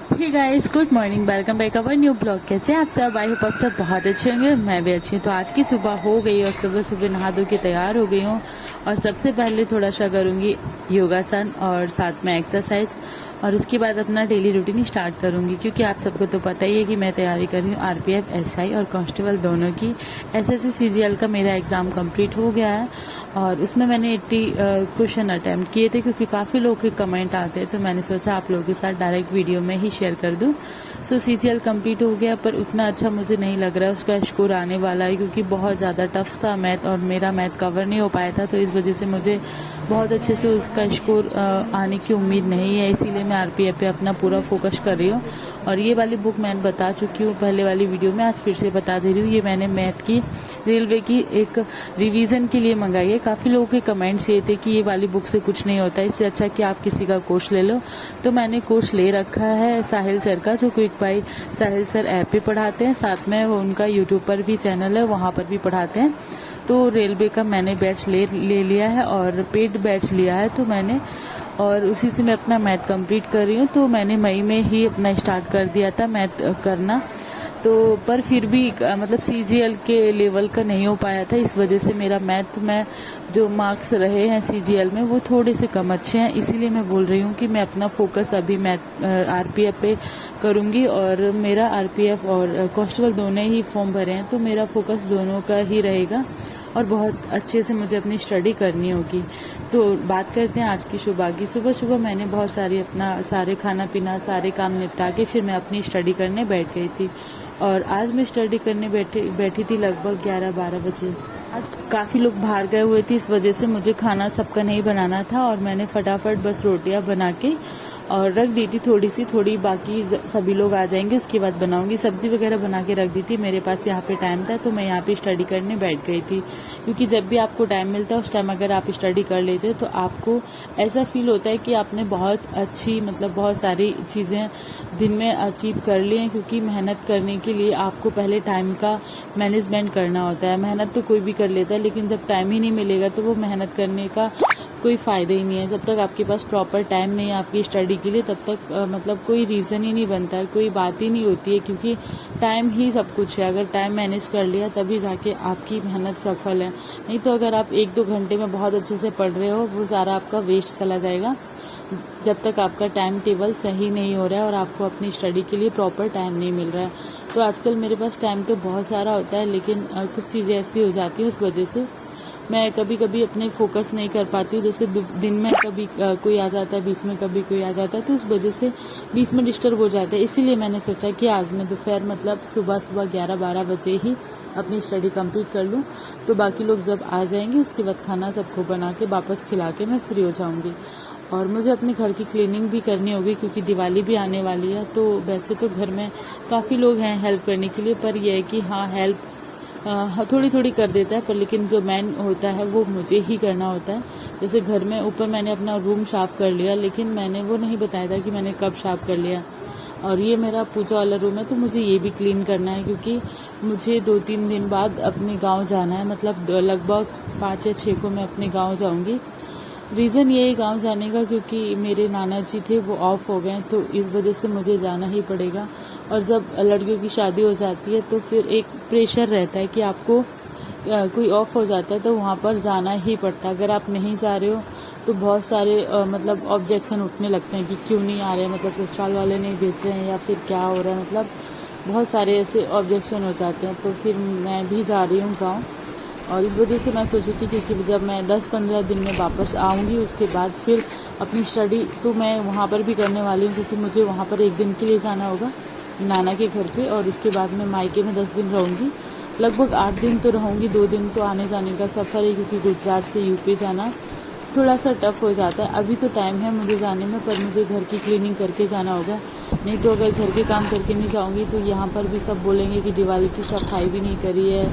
Hey guys, good morning, welcome back our new blog. कैसे हैं आप सब? आई होप आप सब बहुत अच्छे होंगे। मैं भी अच्छी हूँ। तो आज की सुबह हो गई और सुबह सुबह नहा धो के तैयार हो गई हूँ। और सबसे पहले थोड़ा सा करूँगी योगासन और साथ में एक्सरसाइज, और उसके बाद अपना डेली रूटीन स्टार्ट करूँगी। क्योंकि आप सबको तो पता ही है कि मैं तैयारी कर रही हूँ आरपीएफ, एसआई और कांस्टेबल दोनों की। एसएससी सीजीएल का मेरा एग्ज़ाम कंप्लीट हो गया है और उसमें मैंने 80 क्वेश्चन अटैम्प्ट किए थे। क्योंकि काफ़ी लोग के कमेंट आते हैं तो मैंने सोचा आप लोगों के साथ डायरेक्ट वीडियो में ही शेयर कर दूँ। सो सीजीएल कंप्लीट हो गया, पर उतना अच्छा मुझे नहीं लग रहा है उसका स्कोर आने वाला है, क्योंकि बहुत ज़्यादा टफ था मैथ और मेरा मैथ कवर नहीं हो पाया था। तो इस वजह से मुझे बहुत अच्छे से उसका स्कोर आने की उम्मीद नहीं है। इसीलिए मैं आरपीएफ पे अपना पूरा फोकस कर रही हूँ। और ये वाली बुक मैंने बता चुकी हूँ पहले वाली वीडियो में, आज फिर से बता दे रही हूँ। ये मैंने मैथ की रेलवे की एक रिवीजन के लिए मंगाई है। काफ़ी लोगों के कमेंट्स ये थे कि ये वाली बुक से कुछ नहीं होता, इससे अच्छा कि आप किसी का कोर्स ले लो। तो मैंने कोर्स ले रखा है साहिल सर का, जो क्विक बाय साहिल सर ऐप पे पढ़ाते हैं। साथ में वो उनका यूट्यूब पर भी चैनल है, वहाँ पर भी पढ़ाते हैं। तो रेलवे का मैंने बैच ले लिया है और पेड बैच लिया है तो मैंने, और उसी से मैं अपना मैथ कंप्लीट कर रही हूँ। तो मैंने मई में ही अपना स्टार्ट कर दिया था मैथ करना। तो पर फिर भी मतलब सीजीएल के लेवल का नहीं हो पाया था। इस वजह से मेरा मैथ में जो मार्क्स रहे हैं सीजीएल में वो थोड़े से कम अच्छे हैं। इसीलिए मैं बोल रही हूँ कि मैं अपना फोकस अभी मैथ आरपीएफ पे करूँगी। और मेरा आरपीएफ और कांस्टेबल दोनों ही फॉर्म भरे हैं तो मेरा फोकस दोनों का ही रहेगा और बहुत अच्छे से मुझे अपनी स्टडी करनी होगी। तो बात करते हैं आज की सुबह की। सुबह सुबह मैंने बहुत सारी अपना सारे खाना पीना सारे काम निपटा के फिर मैं अपनी स्टडी करने बैठ गई थी। और आज मैं स्टडी करने बैठी थी लगभग 11-12 बजे। आज काफ़ी लोग बाहर गए हुए थे, इस वजह से मुझे खाना सबका नहीं बनाना था और मैंने फटाफट बस रोटियां बना के और रख दी थी थोड़ी सी, थोड़ी बाकी सभी लोग आ जाएंगे उसके बाद बनाऊंगी। सब्जी वगैरह बना के रख दी थी। मेरे पास यहाँ पे टाइम था तो मैं यहाँ पे स्टडी करने बैठ गई थी। क्योंकि जब भी आपको टाइम मिलता है उस टाइम अगर आप स्टडी कर लेते हो तो आपको ऐसा फील होता है कि आपने बहुत अच्छी मतलब बहुत सारी चीज़ें दिन में अचीव कर ली हैं। क्योंकि मेहनत करने के लिए आपको पहले टाइम का मैनेजमेंट करना होता है। मेहनत तो कोई भी कर लेता है, लेकिन जब टाइम ही नहीं मिलेगा तो वो मेहनत करने का कोई फ़ायदा ही नहीं है। जब तक आपके पास प्रॉपर टाइम नहीं है आपकी स्टडी के लिए तब तक मतलब कोई रीज़न ही नहीं बनता है, कोई बात ही नहीं होती है। क्योंकि टाइम ही सब कुछ है। अगर टाइम मैनेज कर लिया तभी जाके आपकी मेहनत सफल है। नहीं तो अगर आप 1-2 घंटे में बहुत अच्छे से पढ़ रहे हो वो सारा आपका वेस्ट चला जाएगा, जब तक आपका टाइम टेबल सही नहीं हो रहा है और आपको अपनी स्टडी के लिए प्रॉपर टाइम नहीं मिल रहा है। तो आजकल मेरे पास टाइम तो बहुत सारा होता है, लेकिन कुछ चीज़ें ऐसी हो जाती हैं उस वजह से मैं कभी कभी अपने फोकस नहीं कर पाती हूँ। जैसे दिन में कभी कोई आ जाता है, बीच में कभी कोई आ जाता है, तो उस वजह से बीच में डिस्टर्ब हो जाता है। इसीलिए मैंने सोचा कि आज मैं दोपहर मतलब सुबह सुबह 11-12 बजे ही अपनी स्टडी कंप्लीट कर लूँ। तो बाकी लोग जब आ जाएंगे उसके बाद खाना सबको बना के वापस खिला के मैं फ्री हो जाऊँगी। और मुझे अपने घर की क्लीनिंग भी करनी होगी क्योंकि दिवाली भी आने वाली है। तो वैसे तो घर में काफ़ी लोग हैं हेल्प करने के लिए, पर यह है कि हाँ हेल्प थोड़ी थोड़ी कर देता है, पर लेकिन जो मेन होता है वो मुझे ही करना होता है। जैसे घर में ऊपर मैंने अपना रूम साफ़ कर लिया, लेकिन मैंने वो नहीं बताया था कि मैंने कब साफ़ कर लिया। और ये मेरा पूजा वाला रूम है तो मुझे ये भी क्लीन करना है, क्योंकि मुझे 2-3 दिन बाद अपने गांव जाना है। मतलब लगभग 5 या 6 को मैं अपने गांव जाऊंगी। रीज़न ये है गांव जाने का क्योंकि मेरे नाना जी थे वो ऑफ हो गए, तो इस वजह से मुझे जाना ही पड़ेगा। और जब लड़कियों की शादी हो जाती है तो फिर एक प्रेशर रहता है कि आपको कोई ऑफ हो जाता है तो वहाँ पर जाना ही पड़ता है। अगर आप नहीं जा रहे हो तो बहुत सारे मतलब ऑब्जेक्शन उठने लगते हैं कि क्यों नहीं आ रहे, मतलब ससुराल वाले नहीं भेज रहे हैं या फिर क्या हो रहा है, मतलब बहुत सारे ऐसे ऑब्जेक्शन हो जाते हैं। तो फिर मैं भी जा रही हूँ गाँव, और इस वजह से मैं सोची थी क्योंकि जब मैं 10-15 दिन में वापस आऊँगी उसके बाद फिर अपनी स्टडी तो मैं वहाँ पर भी करने वाली हूँ, क्योंकि मुझे वहाँ पर 1 दिन के लिए जाना होगा नाना के घर पे। और उसके बाद मैं मायके में 10 दिन रहूँगी, लगभग 8 दिन तो रहूँगी। 2 दिन तो आने जाने का सफ़र है, क्योंकि गुजरात से यूपी जाना थोड़ा सा टफ हो जाता है। अभी तो टाइम है मुझे जाने में, पर मुझे घर की क्लीनिंग करके जाना होगा। नहीं तो अगर घर के काम करके नहीं जाऊँगी तो यहाँ पर भी सब बोलेंगे कि दिवाली की सफाई भी नहीं करी है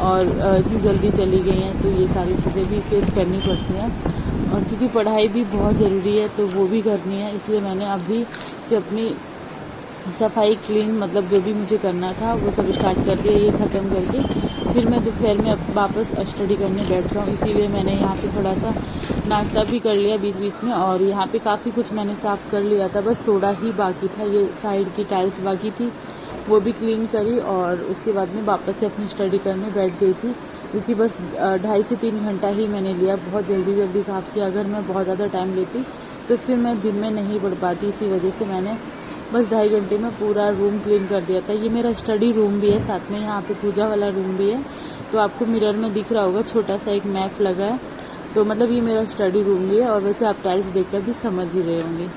और इतनी जल्दी चली गई हैं। तो ये सारी चीज़ें भी फेस करनी पड़ती हैं, और क्योंकि पढ़ाई भी बहुत ज़रूरी है तो वो भी करनी है। इसलिए मैंने अभी से अपनी सफाई क्लीन मतलब जो भी मुझे करना था वो सब स्टार्ट कर दिया। ये ख़त्म करके फिर मैं दोपहर में अब वापस स्टडी करने बैठ जाऊँ, इसीलिए मैंने यहाँ पे थोड़ा सा नाश्ता भी कर लिया बीच बीच में। और यहाँ पे काफ़ी कुछ मैंने साफ़ कर लिया था, बस थोड़ा ही बाकी था। ये साइड की टाइल्स बाकी थी, वो भी क्लीन करी और उसके बाद में वापस से अपनी स्टडी करने बैठ गई थी, क्योंकि बस 2.5 से 3 घंटा ही मैंने लिया। बहुत जल्दी जल्दी साफ़ किया, अगर मैं बहुत ज़्यादा टाइम लेती तो फिर मैं दिन में नहीं पढ़ पाती। इसी वजह से मैंने बस 2.5 घंटे में पूरा रूम क्लीन कर दिया था। ये मेरा स्टडी रूम भी है, साथ में यहाँ पे पूजा वाला रूम भी है। तो आपको मिरर में दिख रहा होगा छोटा सा एक मैप लगा है, तो मतलब ये मेरा स्टडी रूम भी है। और वैसे आप टाइल्स देखकर भी समझ ही रहे होंगे।